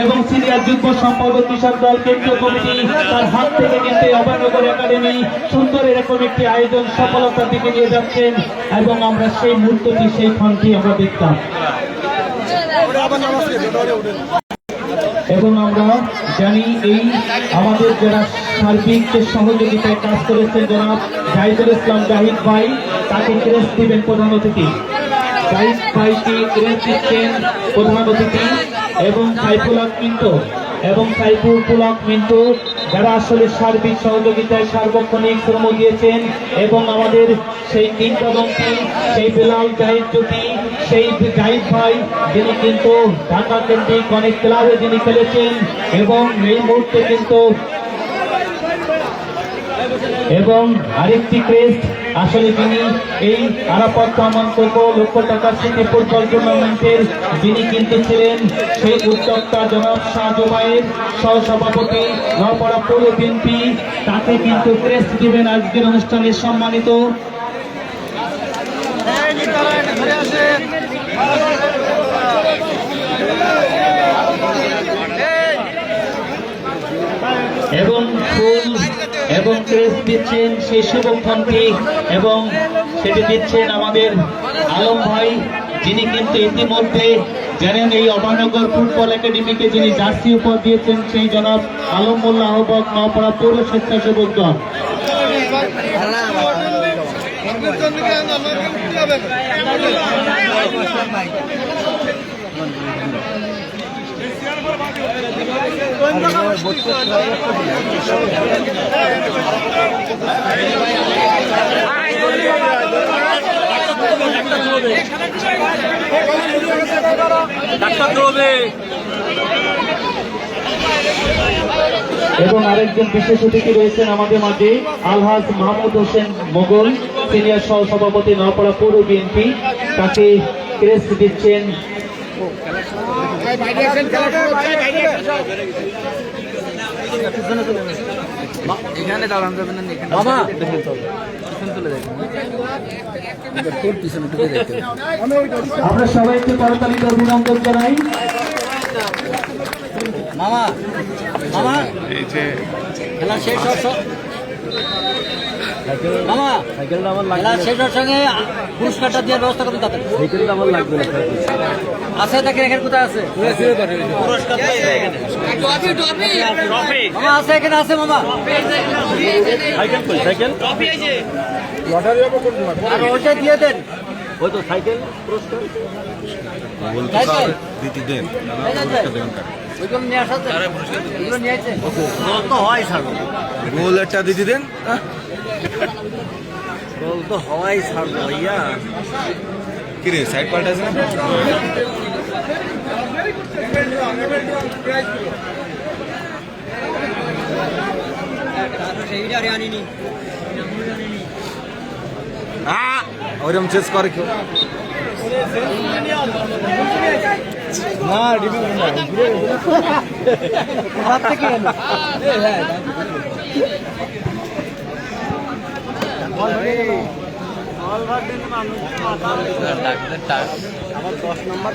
এবং সিনিয়র যুগ্ম সম্পাদক কিশোর দল কেন্দ্রীয় কমিটি তার হাত থেকে কিন্তু অভয়নগর একাডেমি সুন্দর এরকম একটি আয়োজন সফলতার দিকে নিয়ে যাচ্ছেন এবং আমরা সেই মুহূর্তটি সেই ক্ষণটি আমরা দেখতাম এবং আমরা জানি এই আমাদের যারা সার্বিক সহযোগিতায় কাজ করেছেন জনাব জাহিদুল ইসলাম জাহিদ ভাই তাকে ক্রেস্ট দিবেন প্রধান অতিথি জাহিদ ভাইকে ক্রেস্ট দিচ্ছেন প্রধান অতিথি এবং সাইফুল হক মিন্টু যারা আসলে সার্বিক সহযোগিতায় সার্বক্ষণিক শ্রম দিয়েছেন এবং আমাদের সেই কিংবদন্তি সেই বেলাল জাহিদ জ্যোতি সেই জাহিদ ভাই যিনি কিন্তু ঢাকা কেন্দ্রিক অনেক ক্লাবে যিনি খেলেছেন এবং এই মুহূর্তে কিন্তু এবং আরেকটি ক্রেস্ট আসলে যিনি এই আরাফাত রহমান কোকো লক্ষ টাকার সিটি ফুটবল টুর্নামেন্টের যিনি কিন্তু ছিলেন সেই উদ্যোক্তা জনাব শাহ জুবাইর সহসভাপতি নওপাড়া পৌর বিএনপি তাকে কিন্তু ক্রেস্ট দিবেন আজকের অনুষ্ঠানে সম্মানিত এবং ফুল এবং ক্রেস্ট দিচ্ছেন সেই শুভক্ষণটি এবং সেটি দিচ্ছেন আমাদের আলম ভাই যিনি কিন্তু ইতিমধ্যে জানেন এই অভয়নগর ফুটবল একাডেমিকে যিনি জার্সি উপহার দিয়েছেন সেই জনাব আলম মোল্লা আহ্বক নওপাড়া পৌর স্বেচ্ছাসেবক দল এবং আরেকজন বিশেষ অতিথি রয়েছেন আমাদের মাঝে আলহাজ মাহমুদ হোসেন মোগল সিনিয়র সহসভাপতি নওপাড়া পৌর বিএনপি তাকে ক্রেস্ট দিচ্ছেন এখানে দাঁড়ান যাবেন না আমরা সবাইকে করতালিতে অভিনন্দন জানাই মামা মামা এই যে খেলা শেষ মামা সাইকেলটা আমার লাগবে শেষ হওয়ার সঙ্গে পুরস্কারটা দেওয়ার ব্যবস্থা করতে তাদের সাইকেলটা আমার লাগবে না আছে দেখেন এখানে কোথায় আছে পুরস্কার মামা আছে এখানে আছে মামা সাইকেল কই সাইকেল ট্রফি আছে লটারি হবে কোন আর ওটা দিয়ে দেন ওই তো সাইকেল পুরস্কার সাইকেল দিতে দেন ওইগুলো নিয়ে আসা এগুলো নিয়ে আসছে গোল তো হয় ছাড়ো গোল একটা দিতে দেন গোল তো হওয়াই ছাড়বো ভাইয়া কি রে সাইড পাল্টাছে না ওরম চেস করে কেউ না ডিবি না হাত থেকে গেল হ্যাঁ আমার 10 নম্বর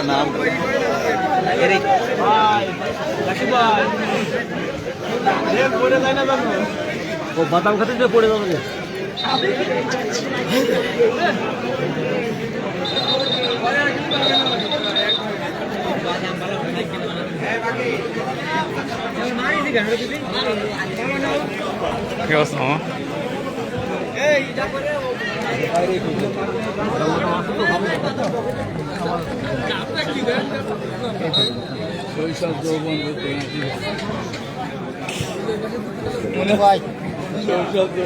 নাম পড়ে যায় না জানো ও বাদাম খাতে যে পড়ে যাবে কি অবস্থা মামা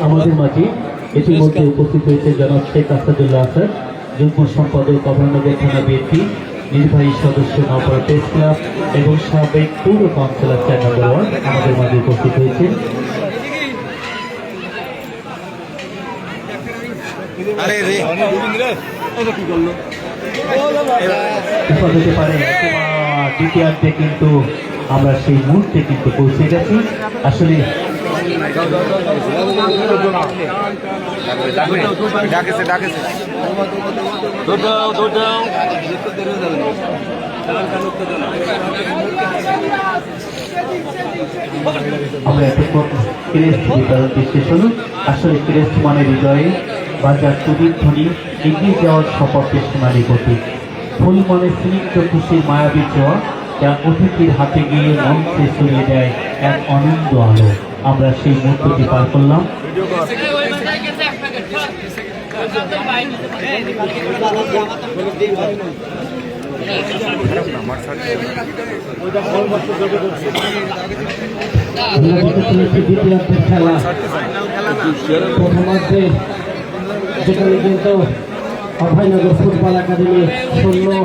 আমাদের মাঝে ইতিমধ্যে উপস্থিত হয়েছে জনাব শেখ আসাদুল্লাহ আসাদ যুগ্ম সম্পাদক অভয়নগর থানা বিএনপি নির্বাহী সদস্য নওপাড়া প্রেস ক্লাব এবং সাবেক পৌর কাউন্সিলর 4 নম্বর ওয়ার্ড আমাদের মাঝে উপস্থিত হয়েছে হতে পারে দ্বিতীয়ার্ধে কিন্তু আমরা সেই মুহূর্তে কিন্তু পৌঁছে গেছি আসলে ডাকেছে দৌড় দাও আমরা এতক্ষণ ক্রেস্ট বিতরণটি শেষ হল। আসলে ক্রেস্ট মানে হৃদয়ে বাজার তুলির ধ্বনি, এগিয়ে যাওয়ার শপথের সোনালী প্রতীক। ফুল মানে স্নিগ্ধ খুশির মায়াবী ছোঁয়া, যা অতিথির হাতে গিয়ে মঞ্চে ছড়িয়ে দেয় এক আনন্দ আলো। আমরা সেই মুহূর্তটি পার করলাম। দ্বিতীয়ার্ধের খেলা প্রথমার্ধে যেখানে কিন্তু অভয়নগর ফুটবল একাডেমি 0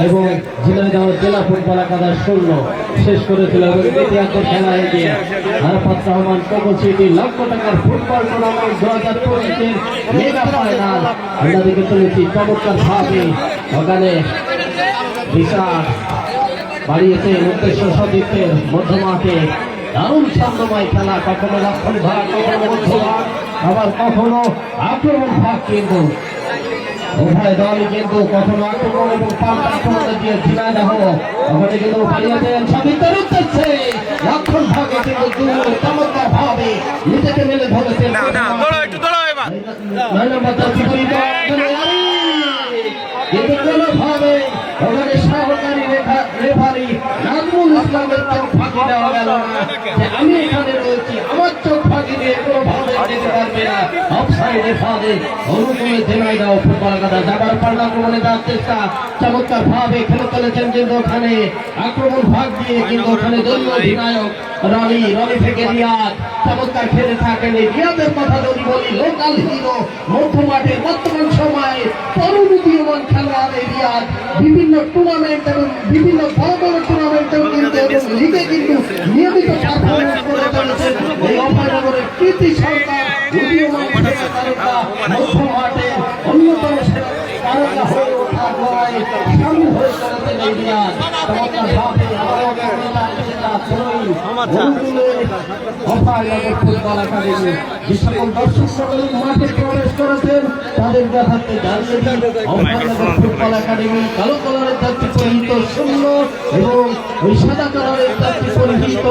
এবং ঝিনাইদহ জেলা ফুটবল একাডেমি 0 শেষ করেছিল। এবং দ্বিতীয়ার্ধের খেলা এগিয়ে আরাফাত রহমান কোকো সিটি লক্ষ টাকার ফুটবল টুর্নামেন্ট 2025 মেগা ফাইনাল আমরা দেখে চলেছি চমৎকার ভাবে। ওখানে বিশাল বাড়িয়েছে উদ্দেশ্য সতীর্থের মধ্যমাঠে দারুণ ছন্দময় খেলা, কখনো লক্ষণ ভাগ, কখনো মধ্যভাগ, আবার কখনো আক্রমণ ভাগ। কিন্তু উভয় দলই কিন্তু কখনো আক্রমণ এবং পাল্টা আক্রমণ দিয়ে ঝিনাইদহ ওখানে কিন্তু বাড়িয়েছেন সতীর্থের উদ্দেশ্যে লক্ষণ ভাগে কিন্তু চমৎকার ভাবে নিজেকে মেলে ধরেছেন। 9 নম্বর জার্সি পরিহিত কিন্তু কোনোভাবে ওখানে সহকারী রেফারি নাজমুল ইসলামের চোখ ফাঁকি দেওয়া গেল না যে আমি এখানে রয়েছি, আমার চোখ ফাঁকি দিয়ে কোনোভাবে যেতে পারবে না। অফসাইডে ফাঁদে অনুকূলে ঝিনাইদহ ফুটবল একাডেমি যাবার পাল্টা আক্রমণে যাওয়ার চেষ্টা চমৎকার ভাবে খেলে চলেছেন। কিন্তু ওখানে আক্রমণ ভাগ দিয়ে কিন্তু ওখানে দলীয় অধিনায়ক রনি থেকে রিয়াদ চমৎকার খেলে থাকেন। এই রিয়াদের কথা যদি বলি, লোকাল হিরো মধ্যমাঠের বর্তমান সময়ে তরুণ উদীয়মান খেলোয়াড় এই রিয়াদ বিভিন্ন টুর্নামেন্ট এবং বিভিন্ন বড় বড় টুর্নামেন্টেও কিন্তু এবং লিগে কিন্তু নিয়মিত পারফরম্যান্স করে চলেছেন। এই অভয়নগরের কৃতি সরকার উদীয়মান তারকা মধ্যমাঠের অন্যতম তারকা হয়ে ওঠার লড়াইয়ে সামিল হয়ে চলেছেন এই রিয়াদ চমৎকার ভাবে। ফুটবল একাডেমি যে সকল দর্শক মণ্ডলী মাঠে প্রবেশ করেছেন তাদের দেখাতে জানিয়ে ফুটবল একাডেমি কালো কালারের জার্সি পরিহিত 0 এবং ওই সাদা কালারের জার্সি পরিহিত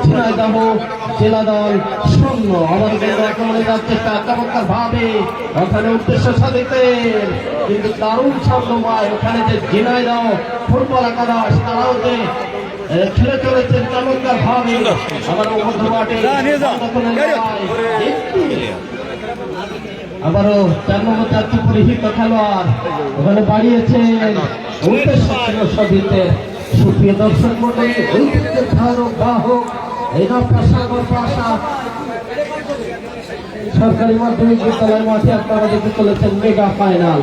ঝিনাইদহ জেলা দল 0। আমাদের কিন্তু আক্রমণে যাওয়ার চেষ্টা চমৎকার ভাবে ওখানে উদ্দেশ্য সাধিতের কিন্তু দারুণ ছন্দময় ওখানে যে ঝিনাইদহ ফুটবল একাদশ তারাও যে খেলে চলেছেন চমৎকার ভাবে। আবারও মধ্যমাঠে আবারও 4 নম্বর জার্সি পরিহিত খেলোয়াড় ওখানে বাড়িয়েছেন উদ্দেশ্য ছিল সতীর্থের। সুপ্রিয় দর্শক মণ্ডলী, ঐতিহ্যের ধারক বাহক এই নবসাগর প্রাসাদ সরকারি মাধ্যমিক বিদ্যালয়ের মাঠে আপনারা দেখতে চলেছেন মেগা ফাইনাল।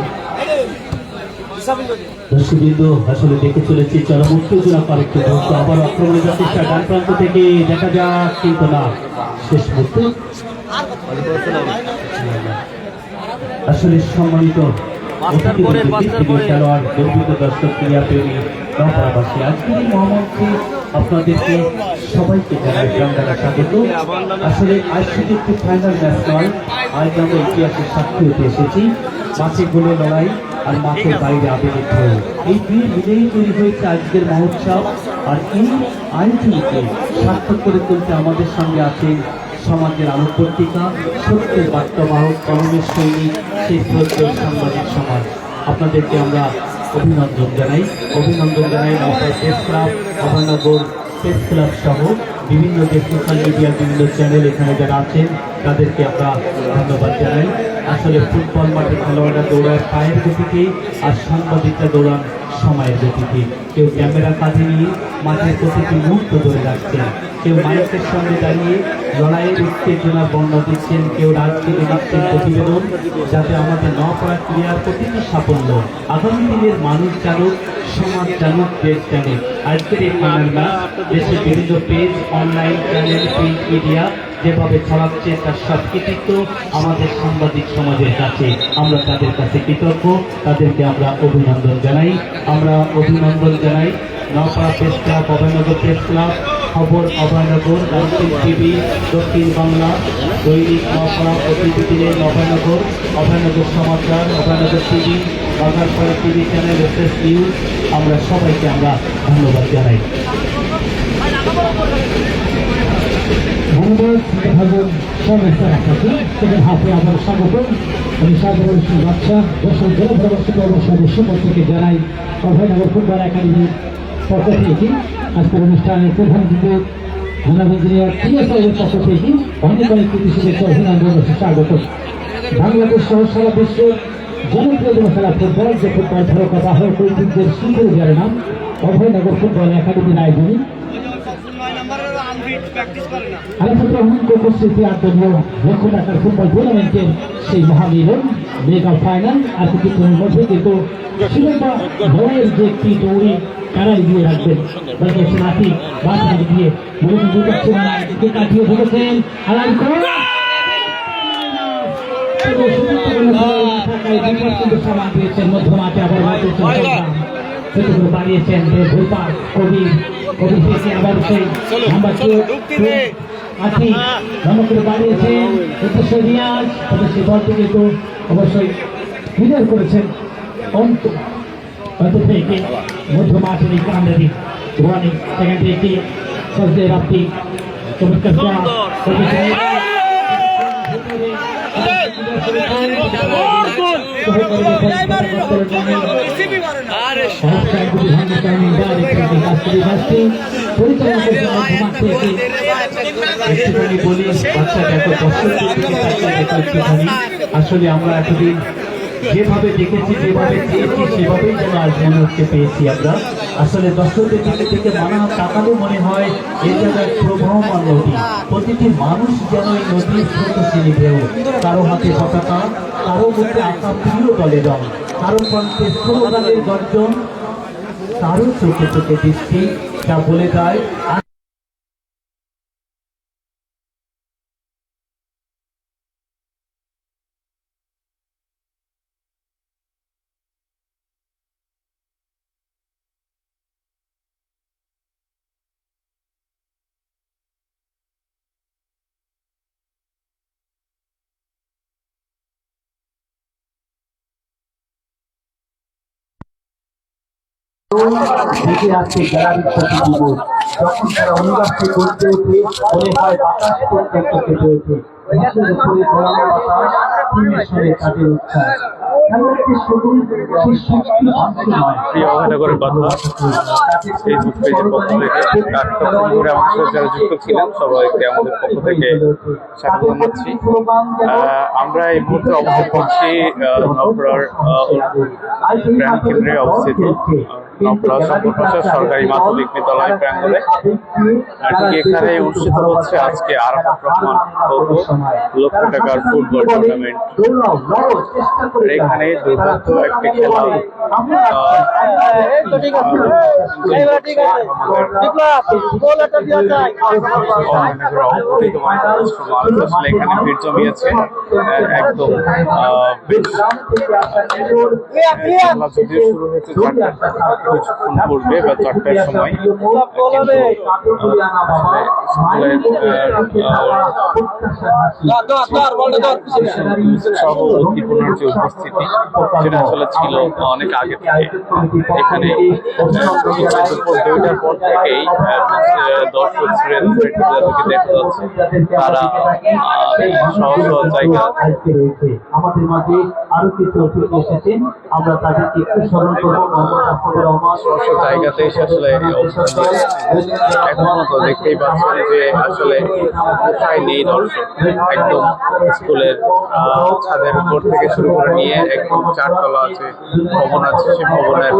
দর্শকবৃন্দ, আসলে দেখে চলেছি চরম উত্তেজনা কয়েকটি মুহূর্ত। আবার আক্রমণের চেষ্টা ডান প্রান্ত থেকে দেখা যাক, কিন্তু না, শেষ মুহূর্ত। আসলে সম্মানিত খেলোয়াড়, গর্বিত দর্শক, ক্রীড়া প্রেমী নগরবাসী, আজকের এই মহামঞ্চে আপনাদেরকে সবাইকে জানাই প্রাণঢালা স্বাগত। আসলে আজ শুধু একটি ফাইনাল ম্যাচ নয়, আজ আমরা ইতিহাসের সাক্ষী হতে এসেছি। মাঠে গোলে লড়াই আর মাঠের বাইরে আবেগের ঢেউ, এই দুই মিলেই তৈরি হয়েছে আজকের মহোৎসব। আর এই আয়োজনকে সার্থক করে তুলতে আমাদের সঙ্গে আছেন সমাজের আলোকবর্তিকা, সত্যের বার্তাবাহক, কলমের সৈনিক, সেই শ্রদ্ধেয় সাংবাদিক সমাজ। আপনাদেরকে আমরা অভিনন্দন জানাই Noapara press club, Abhaynagar press club সহ বিভিন্ন যে সোশ্যাল মিডিয়ার বিভিন্ন চ্যানেল এখানে যারা আছেন তাদেরকে আমরা ধন্যবাদ জানাই। আসলে ফুটবল মাঠে খেলোয়াড়রা দৌড়ায় পায়ের গতিতে, আর সাংবাদিকরা দৌড়ান সময়ের গতিতে। কেউ ক্যামেরা কাঁধে নিয়ে মাঠের প্রতিটি মুহূর্ত ধরে রাখছেন, কেউ মাইকের সামনে দাঁড়িয়ে লড়াইয়ের উত্তেজনার বর্ণনা দিচ্ছেন, কেউ রাজনীতি দিচ্ছেন প্রতিবেদন, যাতে আমাদের নওপাড়া ক্রীড়ার প্রতিটি সাফল্য আগামী দিনের মানুষ জানুক, সমাজ জানুক, দেশ জানুক। আজকের এই ফাইনাল ম্যাচ দেশের বিভিন্ন page, online channel, print media যেভাবে ছড়াচ্ছে তার সব কৃতিত্ব আমাদের সাংবাদিক সমাজের কাছে। আমরা তাদের কাছে কৃতজ্ঞ, তাদেরকে আমরা অভিনন্দন জানাই। Noapara press club, Abhaynagar press club খবর অভয়নগর, গাজীপুর টিভি, দক্ষিণ বাংলা, দৈনিক মহাপড়া, প্রতিদিনের Abhaynagar, Abhaynagar Samachar, Abhaynagar TV, Bazarpara TV channel, SS news, আমরা সবাইকে আমরা ধন্যবাদ জানাই। ধন্যবাদ সর্বেশ্বর আপনাকে সেখানে হাতে আবার স্বাগতম। আমি সাধারণ বাচ্চা দর্শক জনপ্রবাসী সদস্য প্রত্যেকে জানাই অভয়নগর ফুটবল একাডেমির পক্ষ থেকে আজকের অনুষ্ঠানের প্রধান অতিথি জনাব ইঞ্জিনিয়ার টিএসআইয়ের পক্ষ থেকে অনেক অনেক শুভেচ্ছা অভিনন্দন ও স্বাগত। বাংলাদেশ সহ সারা বিশ্বের জনপ্রিয় খেলা ফুটবল, যে ফুটবল তারকা বাহক ঐতিহ্যের শিল্পের যার নাম অভয়নগর ফুটবল একাডেমির আয়োজনে আলহামদুলিল্লাহ রহমান উপস্থিতি আন্তর্জাতিক লক্ষ টাকার ফুটবল টুর্নামেন্টের সেই মহামিলন মেগা ফাইনাল আর কিছুক্ষণের মধ্যে কিন্তু শ্রীলঙ্কা দলের যে একটি দৌড়ি কারাই দিয়ে রাখবেন বলতে নাতি বাঁধা দিয়ে কাটিয়ে ধরেছেন সামান দিয়েছেন মধ্যমাঠে আবার বাড়িয়েছেন ভূপা কবি কবি থেকে আবার সেই নাম্বার আছি ধমকে বাড়িয়েছেন রিয়াজ সেই বলটি কিন্তু অবশ্যই ক্লিয়ার করেছেন অন্ত থেকে মধ্য মাঠের এই কান্দারি রানিং সেখান থেকে সজদে রাপ্তি চমৎকার আসলে আমরা এতদিন যেভাবে দেখেছি, যেভাবে চেয়েছি, সেভাবেই যেন আজ মনে হচ্ছে পেয়েছি আমরা। আসলে দর্শকদের দিকে থেকে তাকালেও মনে হয় এই জায়গায় প্রবাহমান নদী, প্রতিটি মানুষ যেন এই নদীর স্রোতস্বিনী ঢেউ, কারো হাতে পতাকা, কারো মধ্যে আঁকা প্রিয় দলের রং, কারো কণ্ঠে স্লোগানের গর্জন, কারো চোখে চোখে দৃষ্টি, যা বলে যায় দেখে আসছে গ্যালারির প্রতিদিবস। যখন তারা অনুরাগকে করতে ওঠে মনে হয় বাতাস পর্যন্ত কেটে ওঠে, মাছের উপরে গরম বাতাস, ফুলের স্বরে কাটে উচ্ছ্বাস। প্রিয় অভয়নগরের কথা ফেসবুক পেজের পক্ষ থেকে করে আমাদের সাথে যারা যুক্ত ছিলেন সবাইকে আমাদের পক্ষ থেকে স্বাগত জানাচ্ছি। আমরা এই মুহূর্তে অবস্থান করছি নবরার প্রাণ কেন্দ্রে অবস্থিত নবরা সম্প্রচার সরকারি মাধ্যমিক বিদ্যালয় প্রাঙ্গণে। ঠিক এখানে অনুষ্ঠিত হচ্ছে আজকে আরাফাত রহমান লক্ষ টাকার ফুটবল টুর্নামেন্ট। এখানে দুর্দান্ত একটি খেলা এখানে ভিড় জমিয়েছে একদম। যদিও শুরু হয়েছে কিছুক্ষণ পূর্বে বা 4টার সময়, সহ উদ্দীপনার যে উপস্থিতি সেটা আসলে ছিল অনেক আগে থেকে। এখানে দুপুর 2টার পর থেকেই দর্শক শ্রেণীকে দেখা যাচ্ছে তারা সহ জায়গা আমাদের মাঝে আরো কিছু অতিথি এসেছেন, আমরা তাদেরকে একটু স্মরণ করবো। জায়গাতে এসে আসলে এখন তো দেখতেই পাচ্ছেন যে আসলে কোথায় নেই দর্শক। একদম স্কুলের ছাদের উপর থেকে শুরু করে নিয়ে একদম 4তলা আছে ভবন আছে, সেই ভবনের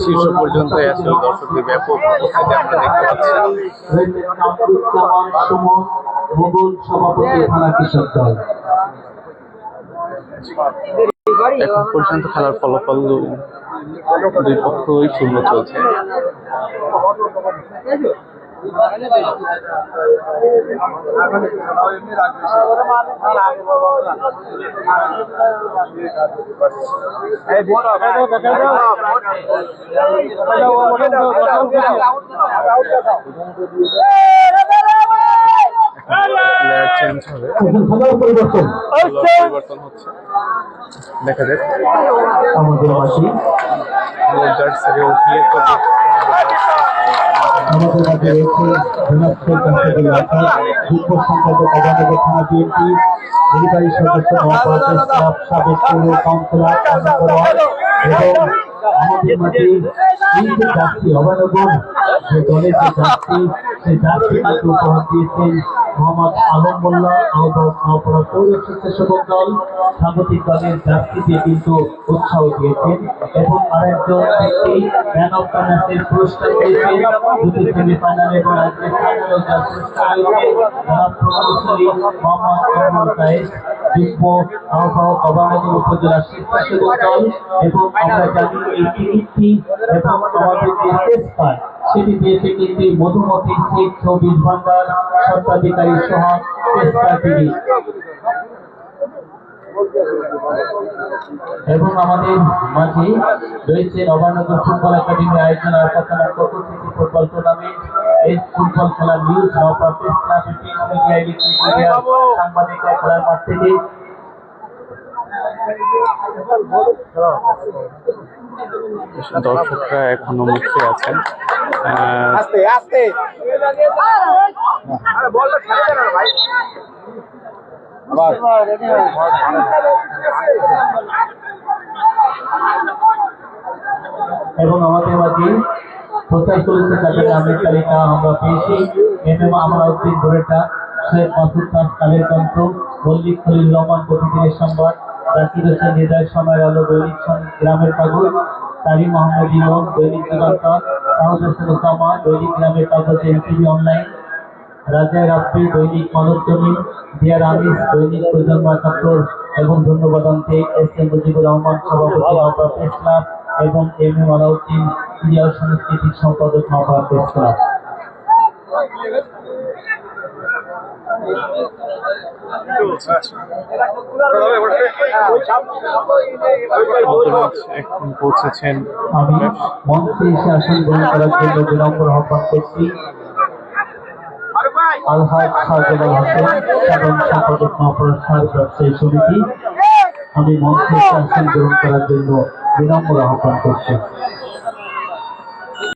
শীর্ষ পর্যন্তই আসলে দর্শকদের ব্যাপক উপস্থিতি আমরা দেখতে পাচ্ছি। এখন পর্যন্ত খেলার ফলাফল দুই পক্ষই শূন্য চলছে। প্লেয়ার চেঞ্জ হবে, খেলার পরিবর্তন পরিবর্তন হচ্ছে, দেখা যাক আমাদের মাঝে রোজার থেকে উঠিয়ে তো আমাদের মাঝে রয়েছে ধনাত্মক কার্যকরী আচার যুগ্ম সম্পাদক অবাধ থানা বিএনপি নির্বাহী সদস্য নওপাড়া ক্লাব সাবেক পৌর কাউন্সিলর এবং আমাদের মাঝে এই যে যাত্রী অবানগর যে দলের যে যাত্রী সেই যাত্রীকে উপহার দিয়েছেন মোহাম্মদ আলম মোল্লা আহ্বায়ক নওপাড়া পৌর স্বেচ্ছাসেবক দল স্বাগতিক দলের যাত্রীকে কিন্তু উৎসাহ দিয়েছেন এবং আরেকজন ব্যক্তি ম্যান অফ দ্য ম্যাচের পুরস্কার পেয়েছেন দুটি সেমিফাইনাল এবং আজকের ফাইনালেও যার পুরস্কার রয়েছে তারা প্রকৌশলী মোহাম্মদ কমরুল কায়েস যুগ্ম আহ্বায়ক অবানগর উপজেলা স্বেচ্ছাসেবক দল এবং আমরা জানি এই টিকিটটি এবং আমাদের যে পুরস্কার সেটি দিয়েছে কিন্তু মধুমতি শেখ 24 ভান্ডার স্বত্বাধিকারী সহ পুরস্কার তিনি এবং আমাদের মাঝে রয়েছে নবানগর ফুটবল একাডেমি আয়োজন আরপাতানা কোটো সিটি ফুটবল টুর্নামেন্ট। এই ফুটবল খেলার news Naopara press club media electric media সাংবাদিকরা খেলার মাঠ থেকে দর্শকরা এখনো মুখে আছেন। এবং আমাদের মাঝে প্রচার করেছে তাদের নামের তালিকা আমরা পেয়েছি। আমরা উদ্দিন ধরেটা শেখ মাসুদ খান কালের কণ্ঠ, মল্লিক খলিল রহমান প্রতিদিনের সংবাদ, জাকির হোসেন হৃদয় সময়ের আলো দৈনিক গ্রামের কাগজ, তারিম মোহাম্মদ ইমন দৈনিক যুগান্তর, তাহদ হোসেন ওসামা দৈনিক গ্রামের কাগজ এনটিভি অনলাইন, রাজা রাব্বি দৈনিক মানব জমিন, ডিয়ার আমিস দৈনিক প্রজন্ম ৭১ এবং ধন্যবাদ অন্তে এস এম মুজিবুর রহমান সভাপতি নওপাড়া প্রেস ক্লাব এবং এম এম আলাউদ্দিন ক্রীড়া ও সাংস্কৃতিক সম্পাদক নওপাড়া প্রেস ক্লাব। এখন পৌঁছেছেন আমি মঞ্চে এসে আসন গ্রহণ করার জন্য বিনম্র আহ্বান করছি আলহাজ শাহজালাল হোসেন সাধারণ সম্পাদক নওপাড়া সার ব্যবসায়ী সমিতি। আমি মঞ্চে এসে আসন গ্রহণ করার জন্য বিনম্র আহ্বান করছি।